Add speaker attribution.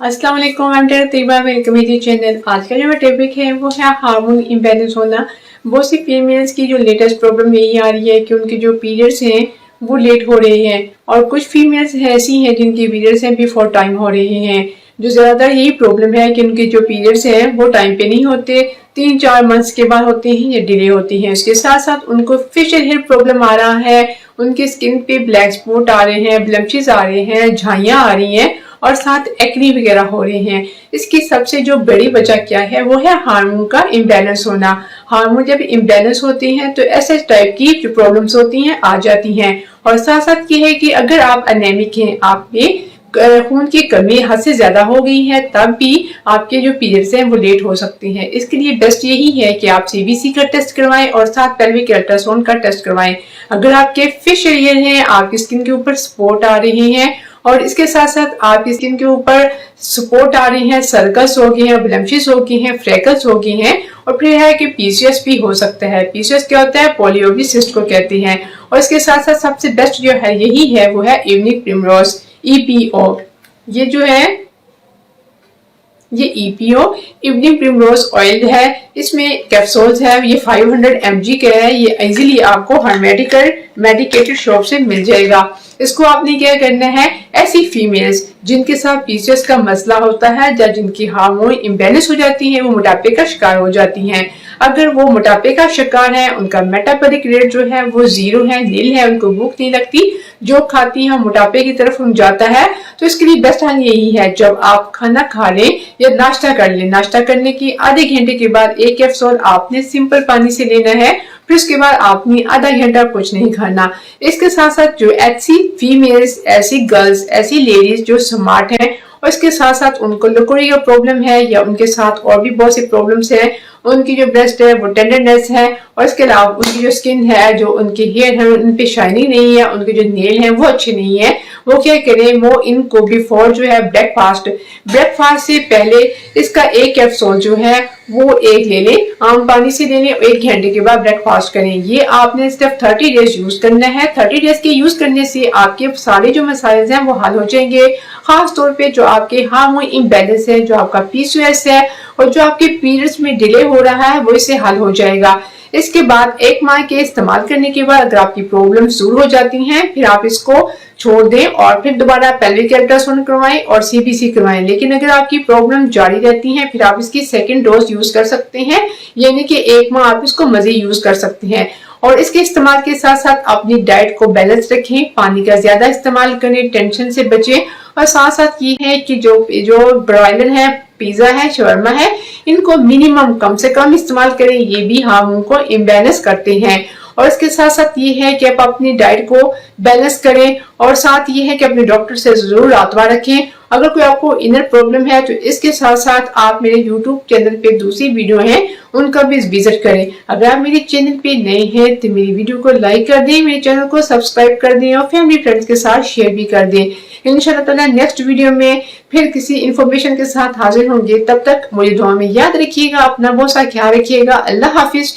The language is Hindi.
Speaker 1: अस्सलाम वालेकुम, आई एम तैयबा, वेलकम मेरे चैनल। आज का जो टॉपिक है वो है हार्मोन इम्बैलेंस होना। बहुत सी फीमेल्स की जो लेटेस्ट प्रॉब्लम यही आ रही है कि उनके जो पीरियड्स हैं वो लेट हो रहे हैं, और कुछ फीमेल्स ऐसी हैं जिनकी पीरियड्स हैं बिफोर टाइम हो रहे हैं। जो ज़्यादातर यही प्रॉब्लम है कि उनके जो पीरियड्स हैं वो टाइम पे नहीं होते, 3-4 मंथ्स के बाद होते हैं या डिले होती हैं। उसके साथ साथ उनको फेशियल हेयर प्रॉब्लम आ रहा है, उनके स्किन पे ब्लैक स्पॉट आ रहे हैं, ब्लैमिशेस आ रहे हैं, झाइयाँ आ रही हैं और साथ एक्नी वगैरह हो रहे हैं। इसकी सबसे जो बड़ी वजह क्या है वो है हार्मोन का इम्बैलेंस होना। हार्मोन जब इम्बैलेंस होते हैं तो ऐसे टाइप की जो प्रॉब्लम्स होती हैं आ जाती हैं। और साथ साथ ये है कि अगर आप एनेमिक हैं, आप में खून की कमी हद से ज्यादा हो गई है, तब भी आपके जो पीरियड्स हैं वो लेट हो सकते हैं। इसके लिए बेस्ट यही है कि आप सीबीसी का टेस्ट करवाएं और साथ पेल्विक अल्ट्रासाउंड का टेस्ट करवाएं। अगर आपके फिशर ईयर हैं, आपकी स्किन के ऊपर स्पॉट आ रहे हैं और इसके साथ साथ आपकी स्किन के ऊपर स्पॉट आ रही हैं, सर्कल्स हो गए हैं, ब्लेमिशेस हो गई हैं, फ्रेकल्स हो गई हैं, और फिर है कि पीसीओएस भी हो सकता है। पीसीओएस क्या होता है? पॉलीओवरी को कहते हैं। और इसके साथ साथ सबसे बेस्ट जो है यही है वो है इवनिक प्रिमरोज EPO। ये जो है ये EPO इवनिंग प्रिमरोज ऑयल है, इसमें कैप्सूल्स है, ये 500 mg का है। ये इजीली आपको हर मेडिकेटेड शॉप से मिल जाएगा। इसको आपने क्या करना है, ऐसी फीमेल्स जिनके साथ पीसीओएस का मसला होता है या जिनकी हार्मोन इम्बैलेंस हो जाती है, वो मोटापे का शिकार हो जाती हैं। अगर वो मोटापे का शिकार है, उनका मेटाबॉलिक रेट जो है वो 0 है, नील है, उनको भूख नहीं लगती, जो खाती है मोटापे की तरफ उन जाता है, तो इसके लिए बेस्ट हल यही है जब आप खाना खा लें या नाश्ता कर लें, नाश्ता करने के आधे घंटे के बाद एक कैप्सूल आपने सिंपल पानी से लेना है, फिर उसके बाद आपने आधा घंटा कुछ नहीं खाना। इसके साथ साथ जो ऐसी फीमेल्स, ऐसी गर्ल्स, ऐसी लेडीज जो स्मार्ट हैं और इसके साथ साथ उनको लकड़ी का प्रॉब्लम है या उनके साथ और भी बहुत सी प्रॉब्लम्स हैं, उनकी जो ब्रेस्ट है वो टेंडरनेस है, और इसके अलावा उनकी जो स्किन है, जो उनके हेयर है उन पे शाइनिंग नहीं है, उनके जो नेल है वो अच्छे नहीं है, वो क्या करें, वो इनको बिफोर जो है ब्रेकफास्ट से पहले इसका एक कैप्सूल जो है वो एक ले लें, आम पानी से ले लें, 1 घंटे के बाद ब्रेकफास्ट करें। ये आपने सिर्फ 30 डेज यूज करना है। 30 डेज के यूज करने से आपके सारे जो मसाइल हैं वो हल हो जाएंगे। खास तौर पे जो आपके हार्मोन इम्बैलेंस है, जो आपका पीसीओएस है और जो आपके पीरियड्स में डिले हो रहा है वो इससे हल हो जाएगा। इसके बाद 1 माह के इस्तेमाल करने के बाद अगर आपकी प्रॉब्लम दूर हो जाती हैं, फिर आप इसको छोड़ दें और फिर दोबारा पेल्विक अल्ट्रासाउंड करवाएं और सीबीसी करवाएं। लेकिन अगर आपकी प्रॉब्लम जारी रहती है, फिर आप इसकी सेकंड डोज यूज कर सकते हैं, यानी कि 1 माह आप इसको मजीद यूज कर सकते हैं। और इसके इस्तेमाल के साथ साथ अपनी डाइट को बैलेंस रखें, पानी का ज्यादा इस्तेमाल करें, टेंशन से बचें, और साथ साथ ये है कि जो ब्रॉयलर है, पिज्जा है, शवरमा है, इनको मिनिमम कम से कम इस्तेमाल करें। ये भी हार्मोन को इम्बैलेंस करते हैं। और इसके साथ साथ ये है कि आप अपनी डाइट को बैलेंस करें, और साथ ये है कि अपने डॉक्टर से जरूर रातवा रखें। अगर कोई आपको इनर प्रॉब्लम है तो इसके साथ साथ आप मेरे YouTube चैनल पे दूसरी वीडियो है उनका भी विजिट करें। अगर आप मेरे चैनल पे नए हैं तो मेरी वीडियो को लाइक कर दें, मेरे चैनल को सब्सक्राइब कर दें और फैमिली फ्रेंड्स के साथ शेयर भी कर दें। इंशाल्लाह ताला नेक्स्ट वीडियो में फिर किसी इंफॉर्मेशन के साथ हाजिर होंगे। तब तक मुझे दुआ में याद रखिएगा, अपना बहुत सा ख्याल रखिएगा। अल्लाह हाफिज।